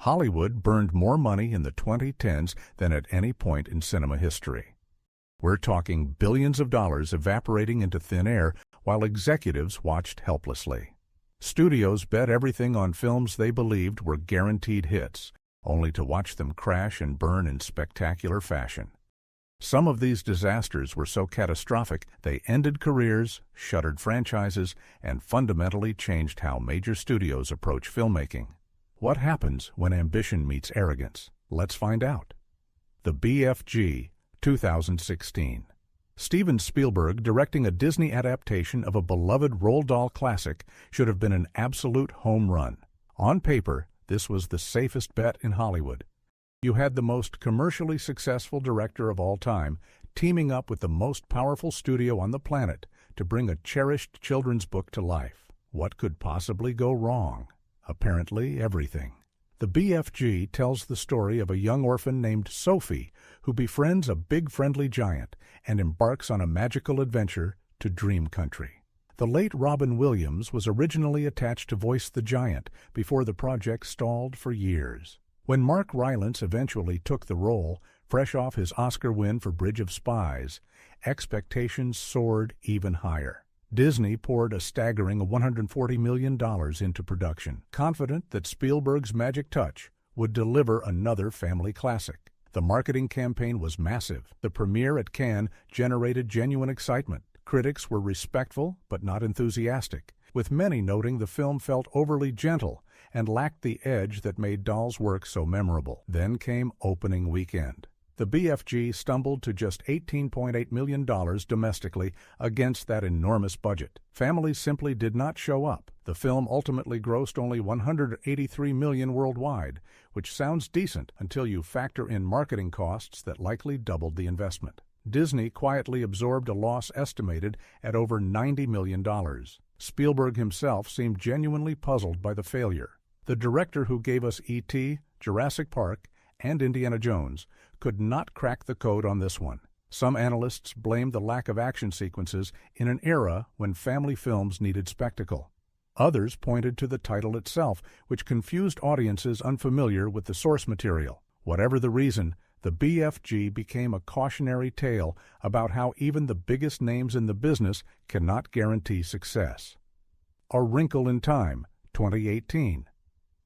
Hollywood burned more money in the 2010s than at any point in cinema history. We're talking billions of dollars evaporating into thin air while executives watched helplessly. Studios bet everything on films they believed were guaranteed hits, only to watch them crash and burn in spectacular fashion. Some of these disasters were so catastrophic they ended careers, shuttered franchises, and fundamentally changed how major studios approach filmmaking. What happens when ambition meets arrogance? Let's find out. The BFG, 2016. Steven Spielberg directing a Disney adaptation of a beloved Roald Dahl classic should have been an absolute home run. On paper, this was the safest bet in Hollywood. You had the most commercially successful director of all time teaming up with the most powerful studio on the planet to bring a cherished children's book to life. What could possibly go wrong? Apparently everything. The BFG tells the story of a young orphan named Sophie who befriends a big friendly giant and embarks on a magical adventure to Dream Country. The late Robin Williams was originally attached to voice the giant before the project stalled for years. When Mark Rylance eventually took the role, fresh off his Oscar win for Bridge of Spies, expectations soared even higher. Disney poured a staggering $140 million into production, confident that Spielberg's magic touch would deliver another family classic. The marketing campaign was massive. The premiere at Cannes generated genuine excitement. Critics were respectful but not enthusiastic, with many noting the film felt overly gentle and lacked the edge that made Dahl's work so memorable. Then came opening weekend. The BFG stumbled to just $18.8 million domestically against that enormous budget. Families simply did not show up. The film ultimately grossed only $183 million worldwide, which sounds decent until you factor in marketing costs that likely doubled the investment. Disney quietly absorbed a loss estimated at over $90 million. Spielberg himself seemed genuinely puzzled by the failure. The director who gave us E.T., Jurassic Park, and Indiana Jones could not crack the code on this one. Some analysts blamed the lack of action sequences in an era when family films needed spectacle. Others pointed to the title itself, which confused audiences unfamiliar with the source material. Whatever the reason, the BFG became a cautionary tale about how even the biggest names in the business cannot guarantee success. A Wrinkle in Time, 2018.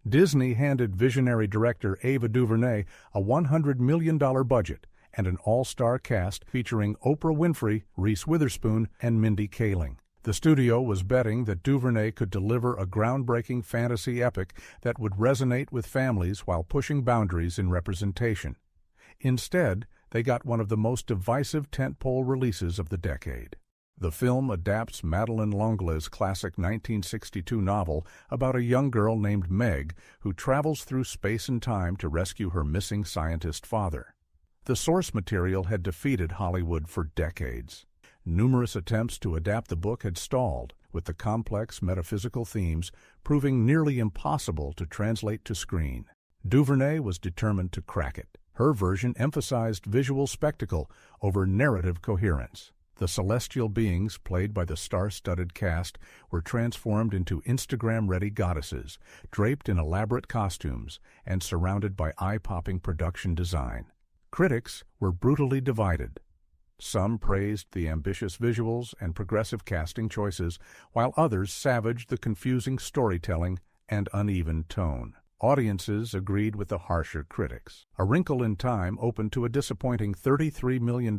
Disney handed visionary director Ava DuVernay a $100 million budget and an all-star cast featuring Oprah Winfrey, Reese Witherspoon, and Mindy Kaling. The studio was betting that DuVernay could deliver a groundbreaking fantasy epic that would resonate with families while pushing boundaries in representation. Instead, they got one of the most divisive tentpole releases of the decade. The film adapts Madeleine L'Engle's classic 1962 novel about a young girl named Meg who travels through space and time to rescue her missing scientist father. The source material had defeated Hollywood for decades. Numerous attempts to adapt the book had stalled, with the complex metaphysical themes proving nearly impossible to translate to screen. DuVernay was determined to crack it. Her version emphasized visual spectacle over narrative coherence. The celestial beings, played by the star-studded cast, were transformed into Instagram-ready goddesses, draped in elaborate costumes and surrounded by eye-popping production design. Critics were brutally divided. Some praised the ambitious visuals and progressive casting choices, while others savaged the confusing storytelling and uneven tone. Audiences agreed with the harsher critics. A Wrinkle in Time opened to a disappointing $33 million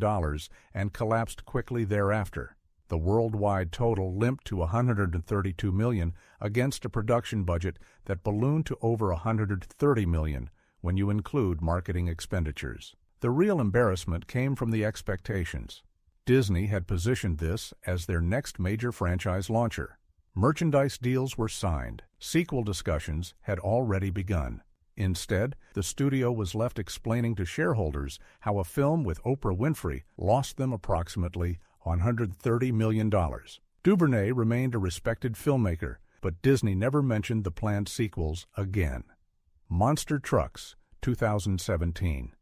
and collapsed quickly thereafter. The worldwide total limped to $132 million against a production budget that ballooned to over $130 million when you include marketing expenditures. The real embarrassment came from the expectations. Disney had positioned this as their next major franchise launcher. Merchandise deals were signed. Sequel discussions had already begun. Instead, the studio was left explaining to shareholders how a film with Oprah Winfrey lost them approximately $130 million. DuVernay remained a respected filmmaker, but Disney never mentioned the planned sequels again. Monster Trucks, 2017.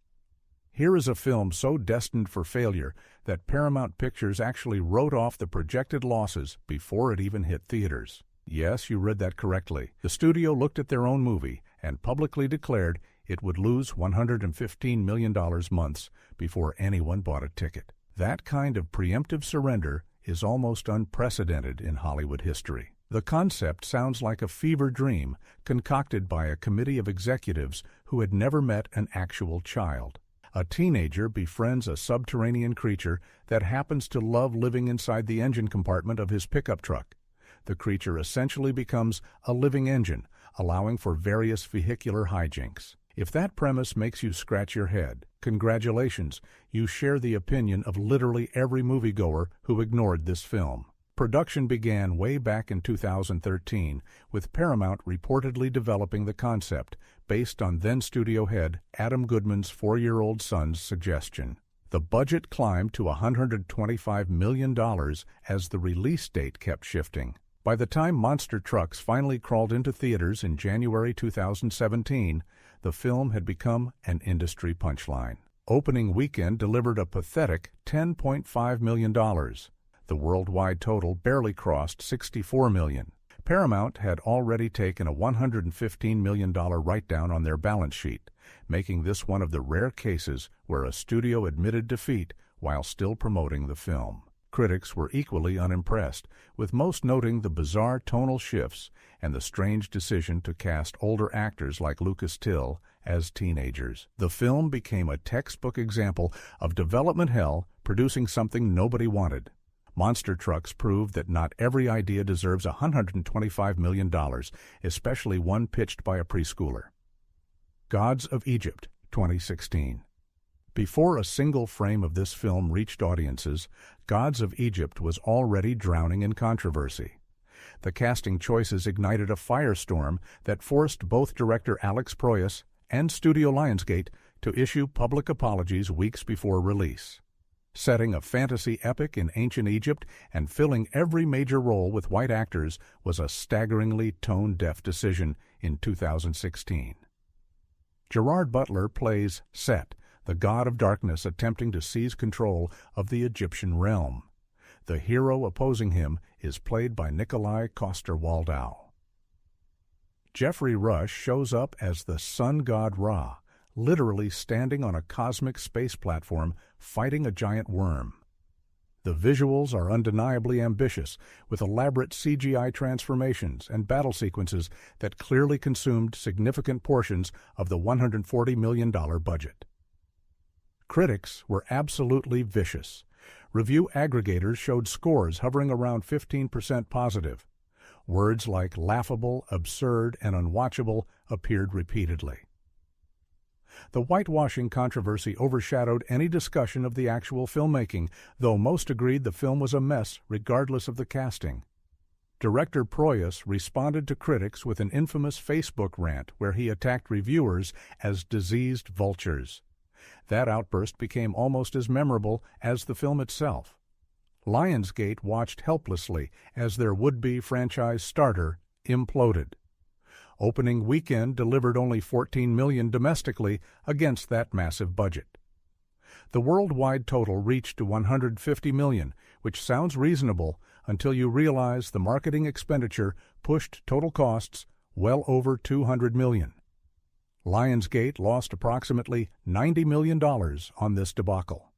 Here is a film so destined for failure that Paramount Pictures actually wrote off the projected losses before it even hit theaters. Yes, you read that correctly. The studio looked at their own movie and publicly declared it would lose $115 million months before anyone bought a ticket. That kind of preemptive surrender is almost unprecedented in Hollywood history. The concept sounds like a fever dream concocted by a committee of executives who had never met an actual child. A teenager befriends a subterranean creature that happens to love living inside the engine compartment of his pickup truck. The creature essentially becomes a living engine, allowing for various vehicular hijinks. If that premise makes you scratch your head, congratulations, you share the opinion of literally every moviegoer who ignored this film. Production began way back in 2013, with Paramount reportedly developing the concept based on then-studio head Adam Goodman's 4-year-old son's suggestion. The budget climbed to $125 million as the release date kept shifting. By the time Monster Trucks finally crawled into theaters in January 2017, the film had become an industry punchline. Opening weekend delivered a pathetic $10.5 million. The worldwide total barely crossed $64 million. Paramount had already taken a $115 million write-down on their balance sheet, making this one of the rare cases where a studio admitted defeat while still promoting the film. Critics were equally unimpressed, with most noting the bizarre tonal shifts and the strange decision to cast older actors like Lucas Till as teenagers. The film became a textbook example of development hell producing something nobody wanted. Monster Trucks proved that not every idea deserves $125 million, especially one pitched by a preschooler. Gods of Egypt, 2016. Before a single frame of this film reached audiences, Gods of Egypt was already drowning in controversy. The casting choices ignited a firestorm that forced both director Alex Proyas and Studio Lionsgate to issue public apologies weeks before release. Setting a fantasy epic in ancient Egypt and filling every major role with white actors was a staggeringly tone-deaf decision in 2016. Gerard Butler plays Set, the god of darkness attempting to seize control of the Egyptian realm. The hero opposing him is played by Nikolai Coster-Waldau. Jeffrey Rush shows up as the sun god Ra, literally standing on a cosmic space platform fighting a giant worm. The visuals are undeniably ambitious, with elaborate CGI transformations and battle sequences that clearly consumed significant portions of the $140 million budget. Critics were absolutely vicious. Review aggregators showed scores hovering around 15% positive. Words like laughable, absurd, and unwatchable appeared repeatedly. The whitewashing controversy overshadowed any discussion of the actual filmmaking, though most agreed the film was a mess regardless of the casting. Director Proyas responded to critics with an infamous Facebook rant where he attacked reviewers as diseased vultures. That outburst became almost as memorable as the film itself. Lionsgate watched helplessly as their would-be franchise starter imploded. Opening weekend delivered only $14 million domestically against that massive budget. The worldwide total reached to $150 million, which sounds reasonable until you realize the marketing expenditure pushed total costs well over $200 million. Lionsgate lost approximately $90 million on this debacle.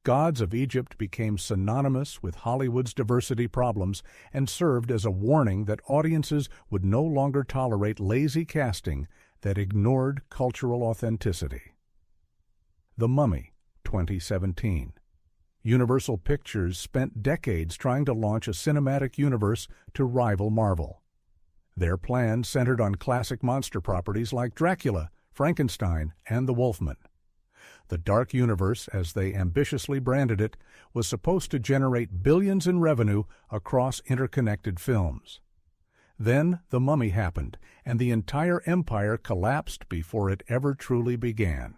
Gods of Egypt became synonymous with Hollywood's diversity problems and served as a warning that audiences would no longer tolerate lazy casting that ignored cultural authenticity. The Mummy, 2017. Universal Pictures spent decades trying to launch a cinematic universe to rival Marvel. Their plan centered on classic monster properties like Dracula, Frankenstein, and the Wolfman. The Dark Universe, as they ambitiously branded it, was supposed to generate billions in revenue across interconnected films. Then The Mummy happened, and the entire empire collapsed before it ever truly began.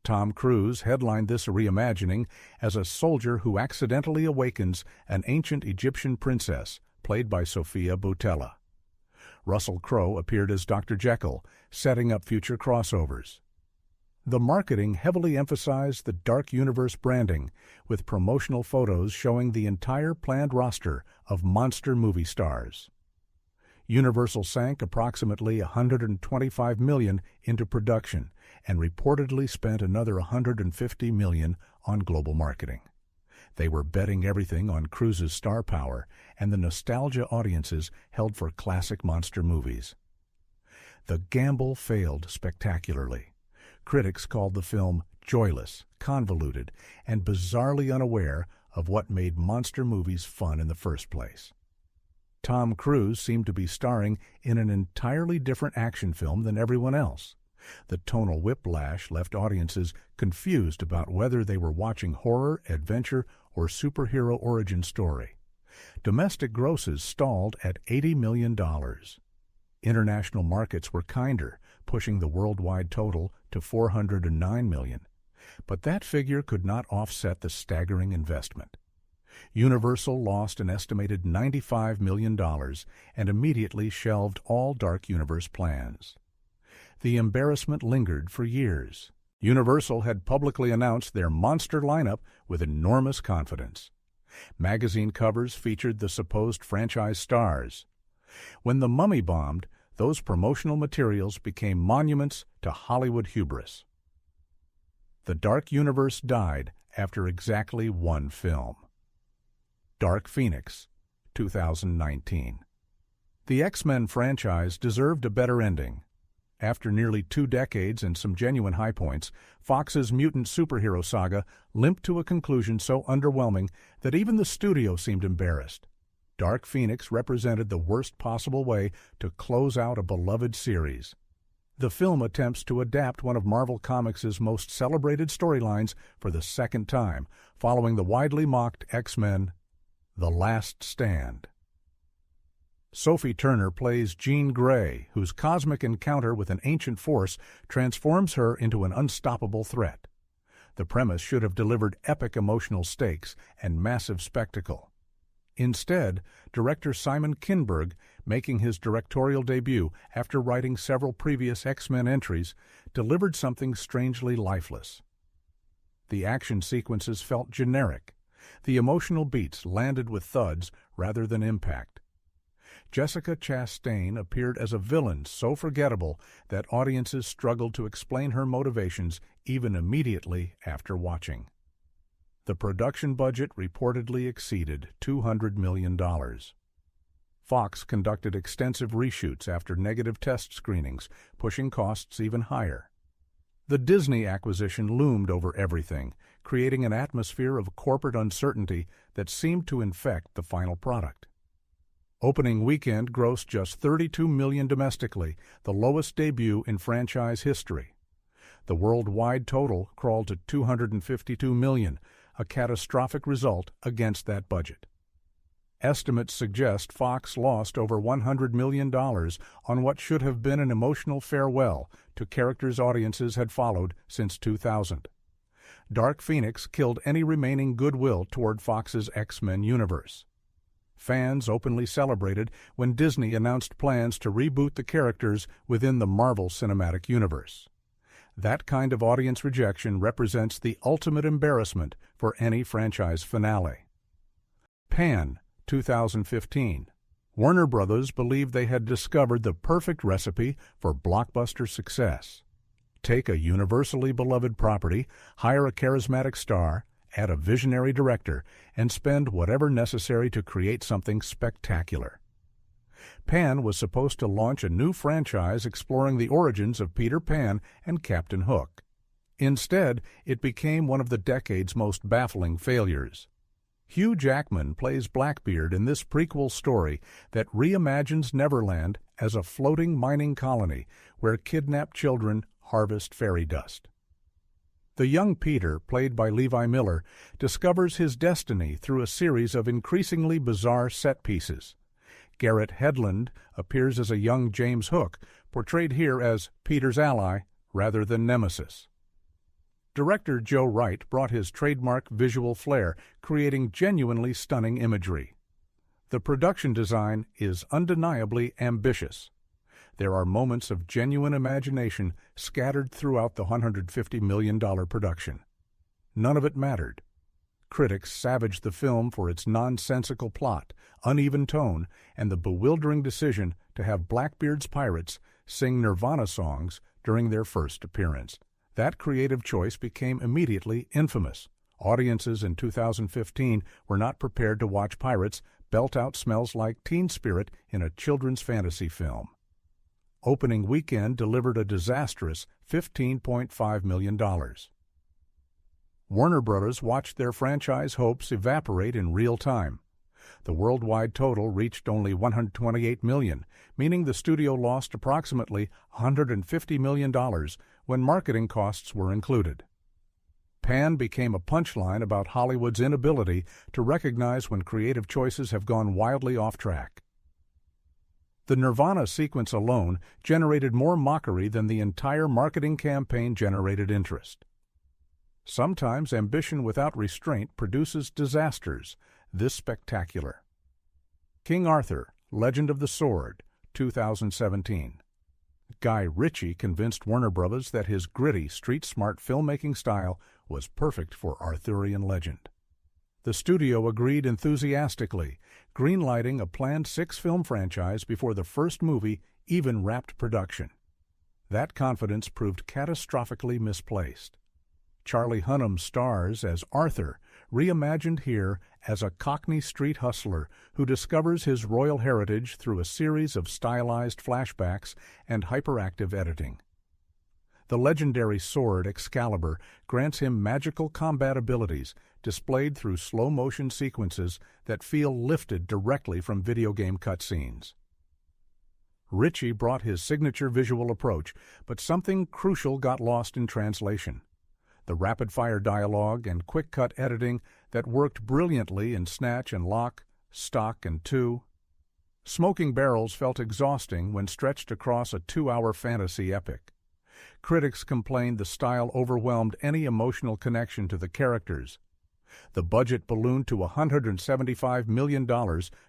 Tom Cruise headlined this reimagining as a soldier who accidentally awakens an ancient Egyptian princess, played by Sophia Boutella. Russell Crowe appeared as Dr. Jekyll, setting up future crossovers. The marketing heavily emphasized the Dark Universe branding, with promotional photos showing the entire planned roster of monster movie stars. Universal sank approximately $125 million into production and reportedly spent another $150 million on global marketing. They were betting everything on Cruise's star power and the nostalgia audiences held for classic monster movies. The gamble failed spectacularly. Critics called the film joyless, convoluted, and bizarrely unaware of what made monster movies fun in the first place. Tom Cruise seemed to be starring in an entirely different action film than everyone else. The tonal whiplash left audiences confused about whether they were watching horror, adventure, or superhero origin story. Domestic grosses stalled at $80 million. International markets were kinder, pushing the worldwide total to $409 million. But that figure could not offset the staggering investment. Universal lost an estimated $95 million and immediately shelved all Dark Universe plans. The embarrassment lingered for years. Universal had publicly announced their monster lineup with enormous confidence. Magazine covers featured the supposed franchise stars. When The Mummy bombed, those promotional materials became monuments to Hollywood hubris. The Dark Universe died after exactly one film. Dark Phoenix, 2019. The X-Men franchise deserved a better ending. After nearly 2 decades and some genuine high points, Fox's mutant superhero saga limped to a conclusion so underwhelming that even the studio seemed embarrassed. Dark Phoenix represented the worst possible way to close out a beloved series. The film attempts to adapt one of Marvel Comics' most celebrated storylines for the second time, following the widely mocked X-Men: The Last Stand. Sophie Turner plays Jean Grey, whose cosmic encounter with an ancient force transforms her into an unstoppable threat. The premise should have delivered epic emotional stakes and massive spectacle. Instead, director Simon Kinberg, making his directorial debut after writing several previous X-Men entries, delivered something strangely lifeless. The action sequences felt generic. The emotional beats landed with thuds rather than impact. Jessica Chastain appeared as a villain so forgettable that audiences struggled to explain her motivations even immediately after watching. The production budget reportedly exceeded $200 million. Fox conducted extensive reshoots after negative test screenings, pushing costs even higher. The Disney acquisition loomed over everything, creating an atmosphere of corporate uncertainty that seemed to infect the final product. Opening weekend grossed just $32 million domestically, the lowest debut in franchise history. The worldwide total crawled to $252 million, a catastrophic result against that budget. Estimates suggest Fox lost over $100 million on what should have been an emotional farewell to characters audiences had followed since 2000. Dark Phoenix killed any remaining goodwill toward Fox's X-Men universe. Fans openly celebrated when Disney announced plans to reboot the characters within the Marvel Cinematic Universe. That kind of audience rejection represents the ultimate embarrassment for any franchise finale. Pan, 2015. Warner Brothers believed they had discovered the perfect recipe for blockbuster success. Take a universally beloved property, hire a charismatic star, add a visionary director, and spend whatever necessary to create something spectacular. Pan was supposed to launch a new franchise exploring the origins of Peter Pan and Captain Hook. Instead, it became one of the decade's most baffling failures. Hugh Jackman plays Blackbeard in this prequel story that reimagines Neverland as a floating mining colony where kidnapped children harvest fairy dust. The young Peter, played by Levi Miller, discovers his destiny through a series of increasingly bizarre set pieces. Garrett Hedlund appears as a young James Hook, portrayed here as Peter's ally rather than nemesis. Director Joe Wright brought his trademark visual flair, creating genuinely stunning imagery. The production design is undeniably ambitious. There are moments of genuine imagination scattered throughout the $150 million production. None of it mattered. Critics savaged the film for its nonsensical plot, uneven tone, and the bewildering decision to have Blackbeard's pirates sing Nirvana songs during their first appearance. That creative choice became immediately infamous. Audiences in 2015 were not prepared to watch pirates belt out Smells Like Teen Spirit in a children's fantasy film. Opening weekend delivered a disastrous $15.5 million. Warner Bros. Watched their franchise hopes evaporate in real time. The worldwide total reached only $128 million, meaning the studio lost approximately $150 million when marketing costs were included. Pan became a punchline about Hollywood's inability to recognize when creative choices have gone wildly off track. The Nirvana sequence alone generated more mockery than the entire marketing campaign generated interest. Sometimes ambition without restraint produces disasters, this spectacular. King Arthur, Legend of the Sword, 2017. Guy Ritchie convinced Warner Bros. That his gritty, street-smart filmmaking style was perfect for Arthurian legend. The studio agreed enthusiastically, greenlighting a planned 6-film franchise before the first movie even wrapped production. That confidence proved catastrophically misplaced. Charlie Hunnam stars as Arthur, reimagined here as a Cockney street hustler who discovers his royal heritage through a series of stylized flashbacks and hyperactive editing. The legendary sword Excalibur grants him magical combat abilities displayed through slow-motion sequences that feel lifted directly from video game cutscenes. Ritchie brought his signature visual approach, but something crucial got lost in translation. The rapid-fire dialogue and quick-cut editing that worked brilliantly in Snatch and Lock, Stock and Two. Smoking Barrels felt exhausting when stretched across a 2-hour fantasy epic. Critics complained the style overwhelmed any emotional connection to the characters. The budget ballooned to $175 million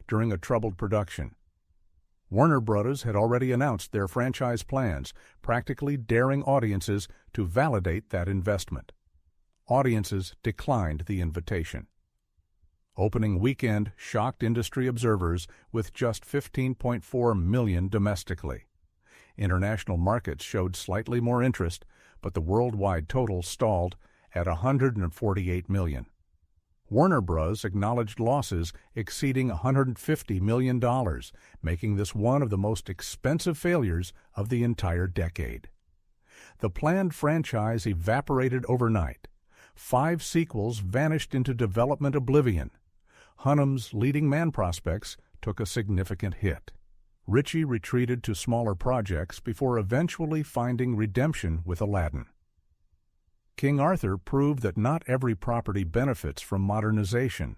during a troubled production. Warner Bros. Had already announced their franchise plans, practically daring audiences to validate that investment. Audiences declined the invitation. Opening weekend shocked industry observers with just $15.4 million domestically. International markets showed slightly more interest, but the worldwide total stalled at $148 million. Warner Bros. Acknowledged losses exceeding $150 million, making this one of the most expensive failures of the entire decade. The planned franchise evaporated overnight. 5 sequels vanished into development oblivion. Hunnam's leading man prospects took a significant hit. Ritchie retreated to smaller projects before eventually finding redemption with Aladdin. King Arthur proved that not every property benefits from modernization.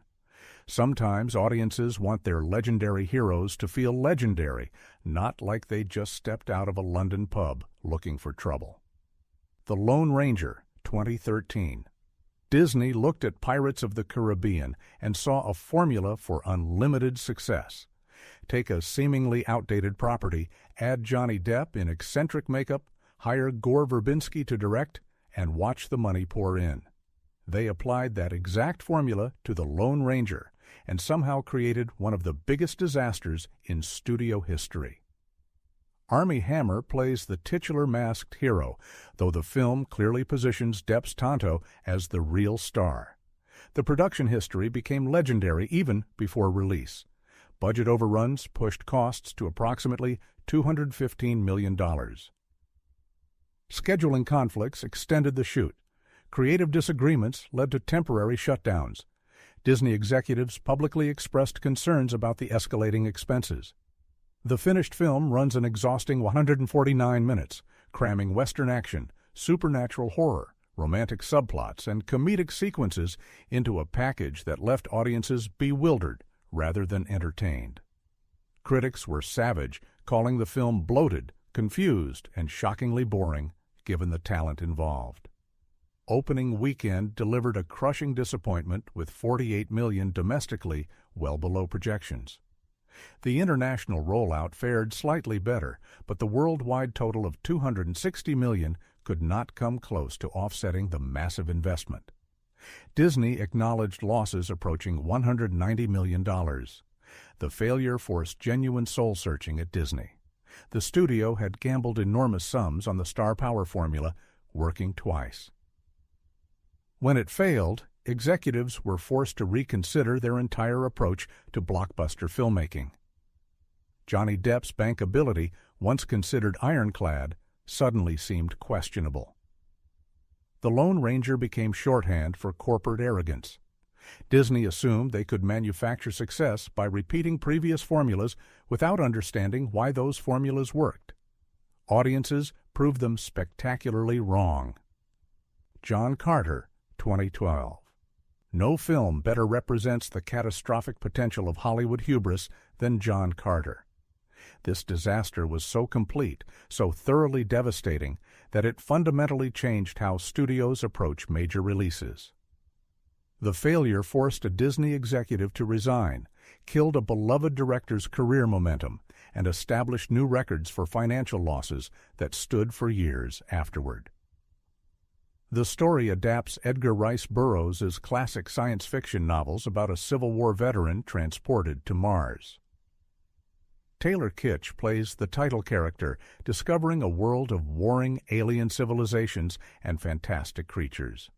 Sometimes audiences want their legendary heroes to feel legendary, not like they just stepped out of a London pub looking for trouble. The Lone Ranger, 2013. Disney looked at Pirates of the Caribbean and saw a formula for unlimited success. Take a seemingly outdated property, add Johnny Depp in eccentric makeup, hire Gore Verbinski to direct, and watch the money pour in. They applied that exact formula to The Lone Ranger and somehow created one of the biggest disasters in studio history. Armie Hammer plays the titular masked hero, though the film clearly positions Depp's Tonto as the real star. The production history became legendary even before release. Budget overruns pushed costs to approximately $215 million. Scheduling conflicts extended the shoot. Creative disagreements led to temporary shutdowns. Disney executives publicly expressed concerns about the escalating expenses. The finished film runs an exhausting 149 minutes, cramming Western action, supernatural horror, romantic subplots, and comedic sequences into a package that left audiences bewildered rather than entertained. Critics were savage, calling the film bloated, confused, and shockingly boring, given the talent involved. Opening weekend delivered a crushing disappointment with $48 million domestically, well below projections. The international rollout fared slightly better, but the worldwide total of $260 million could not come close to offsetting the massive investment. Disney acknowledged losses approaching $190 million. The failure forced genuine soul-searching at Disney. The studio had gambled enormous sums on the star power formula, working twice. When it failed, executives were forced to reconsider their entire approach to blockbuster filmmaking. Johnny Depp's bankability, once considered ironclad, suddenly seemed questionable. The Lone Ranger became shorthand for corporate arrogance. Disney assumed they could manufacture success by repeating previous formulas without understanding why those formulas worked. Audiences proved them spectacularly wrong. John Carter, 2012. No film better represents the catastrophic potential of Hollywood hubris than John Carter. This disaster was so complete, so thoroughly devastating, that it fundamentally changed how studios approach major releases. The failure forced a Disney executive to resign, killed a beloved director's career momentum, and established new records for financial losses that stood for years afterward. The story adapts Edgar Rice Burroughs' classic science fiction novels about a Civil War veteran transported to Mars. Taylor Kitsch plays the title character, discovering a world of warring alien civilizations and fantastic creatures.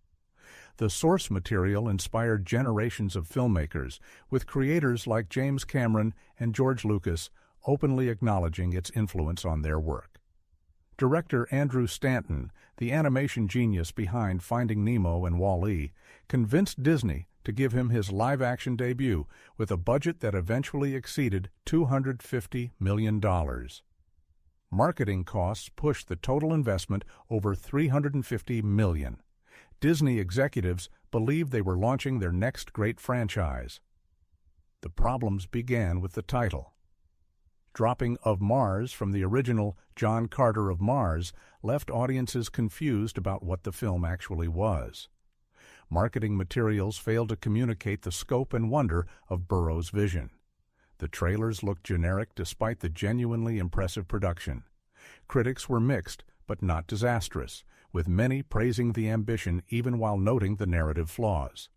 The source material inspired generations of filmmakers, with creators like James Cameron and George Lucas openly acknowledging its influence on their work. Director Andrew Stanton, the animation genius behind Finding Nemo and Wall-E, convinced Disney to give him his live-action debut with a budget that eventually exceeded $250 million. Marketing costs pushed the total investment over $350 million. Disney executives believed they were launching their next great franchise. The problems began with the title. Dropping "of Mars" from the original John Carter of Mars left audiences confused about what the film actually was. Marketing materials failed to communicate the scope and wonder of Burroughs' vision. The trailers looked generic despite the genuinely impressive production. Critics were mixed, but not disastrous, with many praising the ambition even while noting the narrative flaws.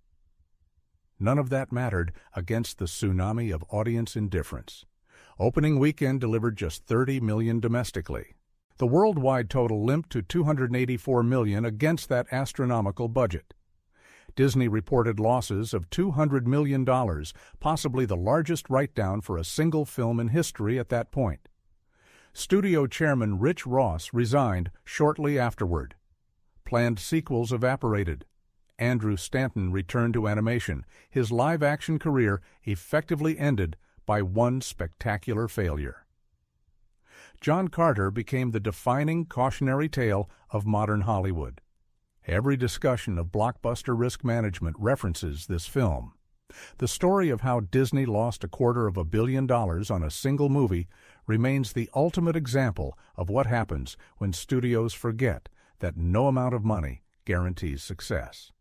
None of that mattered against the tsunami of audience indifference. Opening weekend delivered just $30 million domestically. The worldwide total limped to $284 million against that astronomical budget. Disney reported losses of $200 million, possibly the largest write-down for a single film in history at that point. Studio chairman Rich Ross resigned shortly afterward. Planned sequels evaporated. Andrew Stanton returned to animation, his live-action career effectively ended by one spectacular failure. John Carter became the defining cautionary tale of modern Hollywood. Every discussion of blockbuster risk management references this film. The story of how Disney lost $250 million on a single movie remains the ultimate example of what happens when studios forget that no amount of money guarantees success.